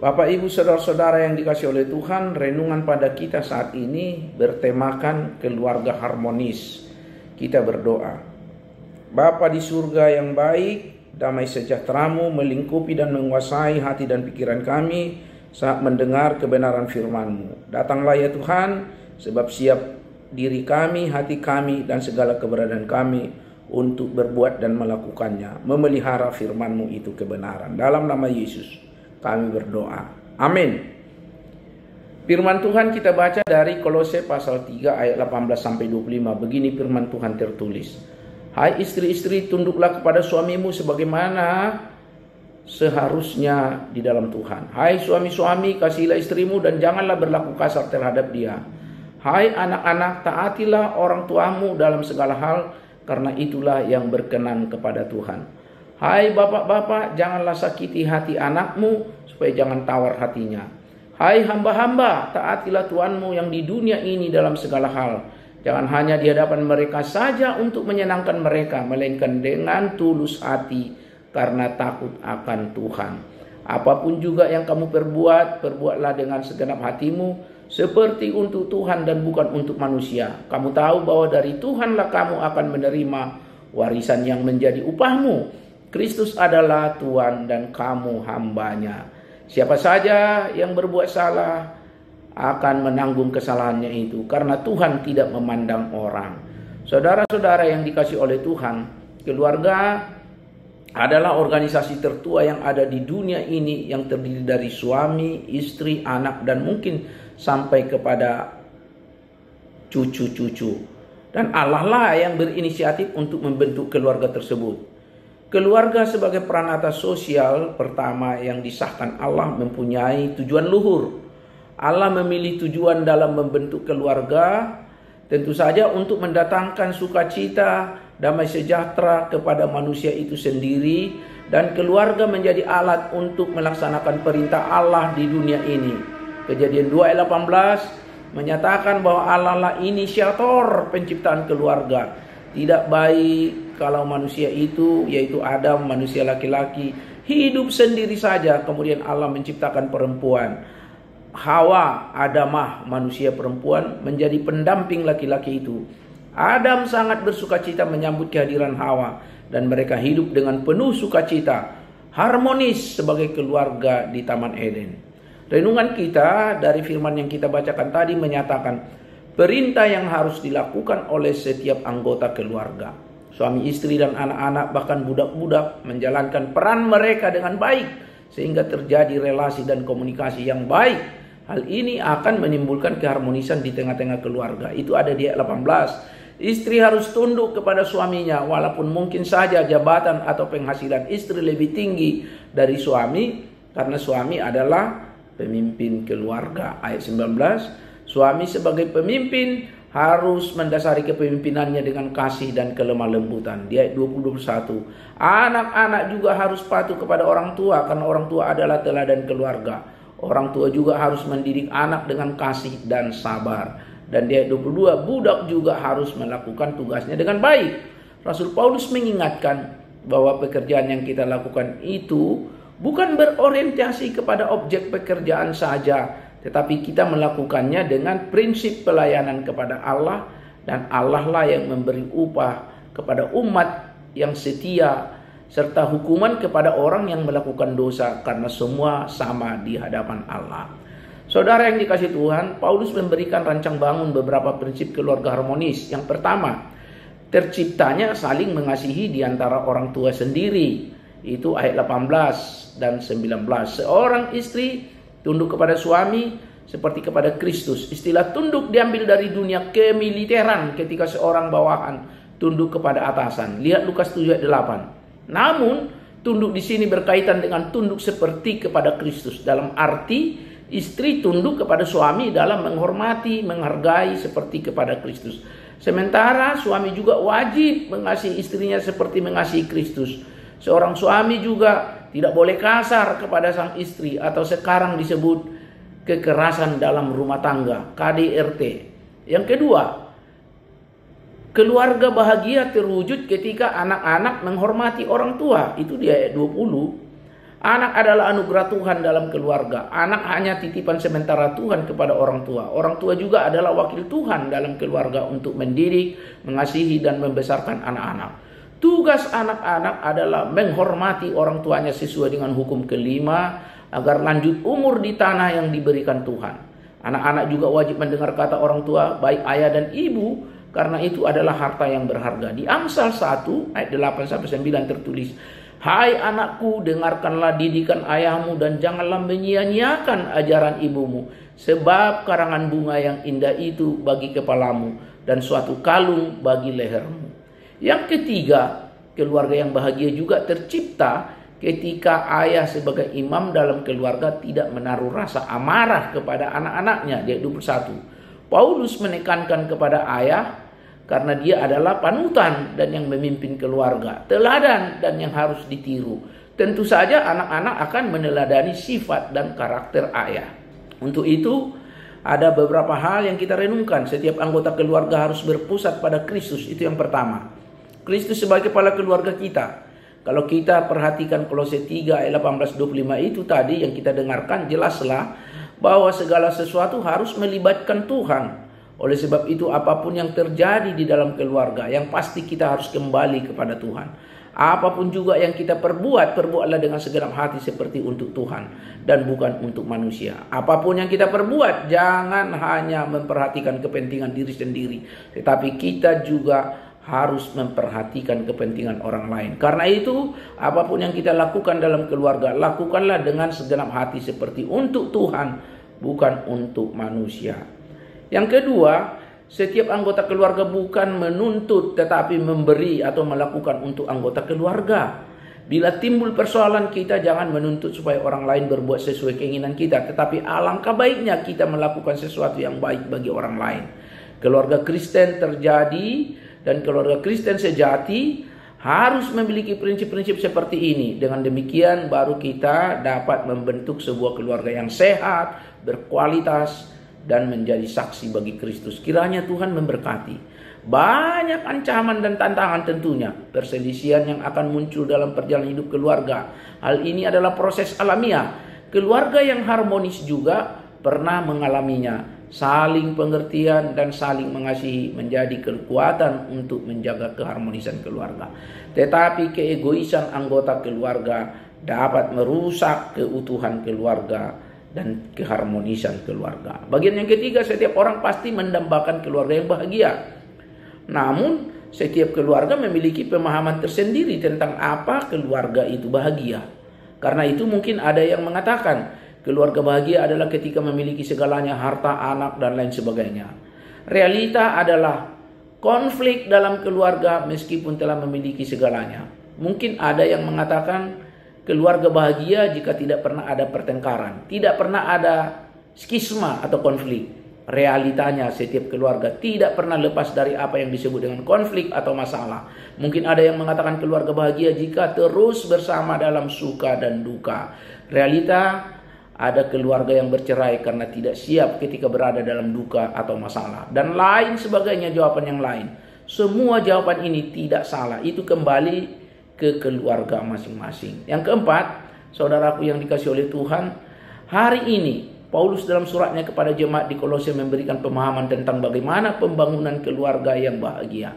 Bapak, Ibu, Saudara-saudara yang dikasihi oleh Tuhan, renungan pada kita saat ini bertemakan keluarga harmonis. Kita berdoa. Bapa di surga yang baik, damai sejahtera-Mu melingkupi dan menguasai hati dan pikiran kami saat mendengar kebenaran firman-Mu. Datanglah ya Tuhan, sebab siap diri kami, hati kami, dan segala keberadaan kami untuk berbuat dan melakukannya, memelihara firman-Mu itu kebenaran. Dalam nama Yesus kami berdoa. Amin. Firman Tuhan kita baca dari Kolose pasal 3 ayat 18-25. Begini firman Tuhan tertulis. Hai istri-istri, tunduklah kepada suamimu sebagaimana seharusnya di dalam Tuhan. Hai suami-suami, kasihilah istrimu dan janganlah berlaku kasar terhadap dia. Hai anak-anak, taatilah orang tuamu dalam segala hal, karena itulah yang berkenan kepada Tuhan. Hai bapak-bapak, janganlah sakiti hati anakmu, supaya jangan tawar hatinya. Hai hamba-hamba, taatilah Tuhanmu yang di dunia ini dalam segala hal. Jangan hanya di hadapan mereka saja untuk menyenangkan mereka, melainkan dengan tulus hati, karena takut akan Tuhan. Apapun juga yang kamu perbuat, perbuatlah dengan segenap hatimu, seperti untuk Tuhan dan bukan untuk manusia. Kamu tahu bahwa dari Tuhanlah kamu akan menerima warisan yang menjadi upahmu. Kristus adalah Tuhan dan kamu hambanya. Siapa saja yang berbuat salah akan menanggung kesalahannya itu, karena Tuhan tidak memandang orang. Saudara-saudara yang dikasihi oleh Tuhan, keluarga adalah organisasi tertua yang ada di dunia ini, yang terdiri dari suami, istri, anak, dan mungkin sampai kepada cucu-cucu. Dan Allah lah yang berinisiatif untuk membentuk keluarga tersebut. Keluarga sebagai peranata sosial pertama yang disahkan Allah mempunyai tujuan luhur. Allah memilih tujuan dalam membentuk keluarga tentu saja untuk mendatangkan sukacita, damai sejahtera kepada manusia itu sendiri, dan keluarga menjadi alat untuk melaksanakan perintah Allah di dunia ini. Kejadian 2 ayat 18 menyatakan bahwa Allah lah inisiator penciptaan keluarga. Tidak baik kalau manusia itu, yaitu Adam, manusia laki-laki, hidup sendiri saja. Kemudian Allah menciptakan perempuan. Hawa, Adamah, manusia perempuan, menjadi pendamping laki-laki itu. Adam sangat bersukacita menyambut kehadiran Hawa, dan mereka hidup dengan penuh sukacita, harmonis sebagai keluarga di Taman Eden. Renungan kita dari firman yang kita bacakan tadi menyatakan perintah yang harus dilakukan oleh setiap anggota keluarga. Suami istri dan anak-anak bahkan budak-budak menjalankan peran mereka dengan baik sehingga terjadi relasi dan komunikasi yang baik. Hal ini akan menimbulkan keharmonisan di tengah-tengah keluarga. Itu ada di ayat 18. Istri harus tunduk kepada suaminya walaupun mungkin saja jabatan atau penghasilan istri lebih tinggi dari suami, karena suami adalah pemimpin keluarga. Ayat 19. Suami sebagai pemimpin harus mendasari kepemimpinannya dengan kasih dan kelemah lembutan. Di ayat 20-21. Anak-anak juga harus patuh kepada orang tua, karena orang tua adalah teladan keluarga. Orang tua juga harus mendidik anak dengan kasih dan sabar. Dan di ayat 22, budak juga harus melakukan tugasnya dengan baik. Rasul Paulus mengingatkan bahwa pekerjaan yang kita lakukan itu bukan berorientasi kepada objek pekerjaan saja, tetapi kita melakukannya dengan prinsip pelayanan kepada Allah, dan Allah lah yang memberi upah kepada umat yang setia, serta hukuman kepada orang yang melakukan dosa, karena semua sama di hadapan Allah. Saudara yang dikasihi Tuhan, Paulus memberikan rancang bangun beberapa prinsip keluarga harmonis. Yang pertama, terciptanya saling mengasihi di antara orang tua sendiri. Itu ayat 18 dan 19. Seorang istri tunduk kepada suami seperti kepada Kristus. Istilah tunduk diambil dari dunia kemiliteran ketika seorang bawahan tunduk kepada atasan. Lihat Lukas 7 ayat 8. Namun tunduk di sini berkaitan dengan tunduk seperti kepada Kristus, dalam arti istri tunduk kepada suami dalam menghormati, menghargai seperti kepada Kristus. Sementara suami juga wajib mengasihi istrinya seperti mengasihi Kristus. Seorang suami juga tidak boleh kasar kepada sang istri, atau sekarang disebut kekerasan dalam rumah tangga, KDRT. Yang kedua, keluarga bahagia terwujud ketika anak-anak menghormati orang tua. Itu di ayat 20. Anak adalah anugerah Tuhan dalam keluarga. Anak hanya titipan sementara Tuhan kepada orang tua. Orang tua juga adalah wakil Tuhan dalam keluarga untuk mendidik, mengasihi, dan membesarkan anak-anak. Tugas anak-anak adalah menghormati orang tuanya sesuai dengan hukum kelima agar lanjut umur di tanah yang diberikan Tuhan. Anak-anak juga wajib mendengar kata orang tua, baik ayah dan ibu, karena itu adalah harta yang berharga. Di Amsal 1 ayat 8-9 tertulis, "Hai anakku, dengarkanlah didikan ayahmu dan janganlah menyia-nyiakan ajaran ibumu, sebab karangan bunga yang indah itu bagi kepalamu dan suatu kalung bagi lehermu." Yang ketiga, keluarga yang bahagia juga tercipta ketika ayah sebagai imam dalam keluarga tidak menaruh rasa amarah kepada anak-anaknya. Di ayat 21, Paulus menekankan kepada ayah karena dia adalah panutan dan yang memimpin keluarga, teladan dan yang harus ditiru. Tentu saja anak-anak akan meneladani sifat dan karakter ayah. Untuk itu, ada beberapa hal yang kita renungkan. Setiap anggota keluarga harus berpusat pada Kristus. Itu yang pertama. Kristus sebagai kepala keluarga kita. Kalau kita perhatikan Kolose 3 ayat 18-25 itu tadi yang kita dengarkan, jelaslah bahwa segala sesuatu harus melibatkan Tuhan. Oleh sebab itu apapun yang terjadi di dalam keluarga, yang pasti kita harus kembali kepada Tuhan. Apapun juga yang kita perbuatlah dengan segenap hati seperti untuk Tuhan dan bukan untuk manusia. Apapun yang kita perbuat, jangan hanya memperhatikan kepentingan diri sendiri, tetapi kita juga harus memperhatikan kepentingan orang lain. Karena itu, apapun yang kita lakukan dalam keluarga, lakukanlah dengan segenap hati seperti untuk Tuhan, bukan untuk manusia. Yang kedua, setiap anggota keluarga bukan menuntut tetapi memberi atau melakukan untuk anggota keluarga. Bila timbul persoalan, kita jangan menuntut supaya orang lain berbuat sesuai keinginan kita, tetapi alangkah baiknya kita melakukan sesuatu yang baik bagi orang lain. Keluarga Kristen terjadi dan keluarga Kristen sejati harus memiliki prinsip-prinsip seperti ini. Dengan demikian baru kita dapat membentuk sebuah keluarga yang sehat, berkualitas, dan menjadi saksi bagi Kristus. Kiranya Tuhan memberkati. Banyak ancaman dan tantangan tentunya. Perselisihan yang akan muncul dalam perjalanan hidup keluarga. Hal ini adalah proses alamiah. Keluarga yang harmonis juga pernah mengalaminya. Saling pengertian dan saling mengasihi menjadi kekuatan untuk menjaga keharmonisan keluarga. Tetapi keegoisan anggota keluarga dapat merusak keutuhan keluarga dan keharmonisan keluarga. Bagian yang ketiga, setiap orang pasti mendambakan keluarga yang bahagia. Namun, setiap keluarga memiliki pemahaman tersendiri tentang apa keluarga itu bahagia. Karena itu mungkin ada yang mengatakan, keluarga bahagia adalah ketika memiliki segalanya, harta, anak, dan lain sebagainya. Realita adalah konflik dalam keluarga meskipun telah memiliki segalanya. Mungkin ada yang mengatakan keluarga bahagia jika tidak pernah ada pertengkaran, tidak pernah ada skisma atau konflik. Realitanya setiap keluarga tidak pernah lepas dari apa yang disebut dengan konflik atau masalah. Mungkin ada yang mengatakan keluarga bahagia jika terus bersama dalam suka dan duka. Realita, ada keluarga yang bercerai karena tidak siap ketika berada dalam duka atau masalah. Dan lain sebagainya, jawaban yang lain. Semua jawaban ini tidak salah. Itu kembali ke keluarga masing-masing. Yang keempat, saudaraku yang dikasihi oleh Tuhan, hari ini Paulus dalam suratnya kepada jemaat di Kolose memberikan pemahaman tentang bagaimana pembangunan keluarga yang bahagia.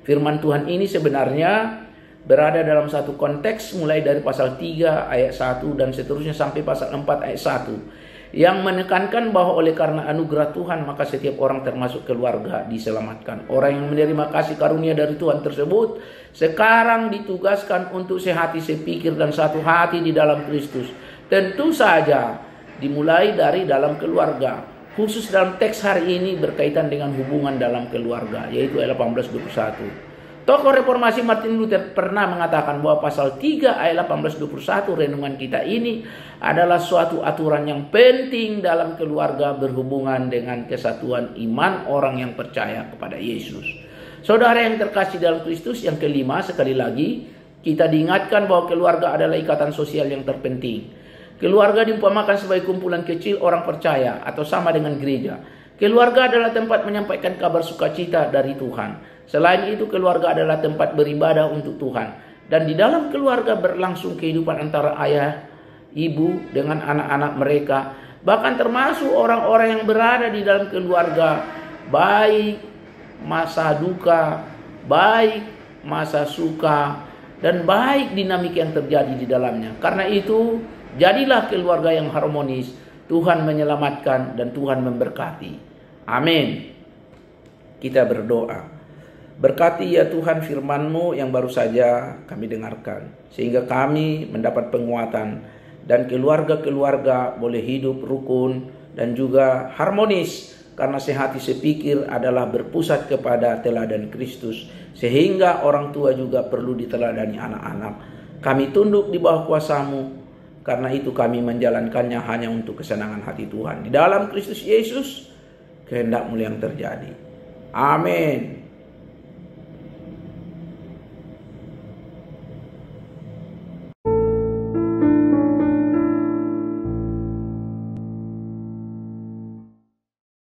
Firman Tuhan ini sebenarnya berada dalam satu konteks mulai dari pasal 3 ayat 1 dan seterusnya sampai pasal 4 ayat 1 yang menekankan bahwa oleh karena anugerah Tuhan maka setiap orang termasuk keluarga diselamatkan. Orang yang menerima kasih karunia dari Tuhan tersebut sekarang ditugaskan untuk sehati sepikir dan satu hati di dalam Kristus. Tentu saja dimulai dari dalam keluarga. Khusus dalam teks hari ini berkaitan dengan hubungan dalam keluarga, yaitu ayat 18-21. Tokoh reformasi Martin Luther pernah mengatakan bahwa pasal 3 ayat 18-21 renungan kita ini adalah suatu aturan yang penting dalam keluarga berhubungan dengan kesatuan iman orang yang percaya kepada Yesus. Saudara yang terkasih dalam Kristus, yang kelima, sekali lagi kita diingatkan bahwa keluarga adalah ikatan sosial yang terpenting. Keluarga diumpamakan sebagai kumpulan kecil orang percaya atau sama dengan gereja. Keluarga adalah tempat menyampaikan kabar sukacita dari Tuhan. Selain itu, keluarga adalah tempat beribadah untuk Tuhan. Dan di dalam keluarga berlangsung kehidupan antara ayah ibu dengan anak-anak mereka, bahkan termasuk orang-orang yang berada di dalam keluarga, baik masa duka, baik masa suka, dan baik dinamika yang terjadi di dalamnya. Karena itu, jadilah keluarga yang harmonis. Tuhan menyelamatkan dan Tuhan memberkati. Amin. Kita berdoa. Berkati ya Tuhan firman-Mu yang baru saja kami dengarkan, sehingga kami mendapat penguatan dan keluarga-keluarga boleh hidup rukun dan juga harmonis, karena sehati sepikir adalah berpusat kepada teladan Kristus, sehingga orang tua juga perlu diteladani anak-anak. Kami tunduk di bawah kuasa-Mu, karena itu kami menjalankannya hanya untuk kesenangan hati Tuhan. Di dalam Kristus Yesus, kehendak-Mu yang terjadi. Amin.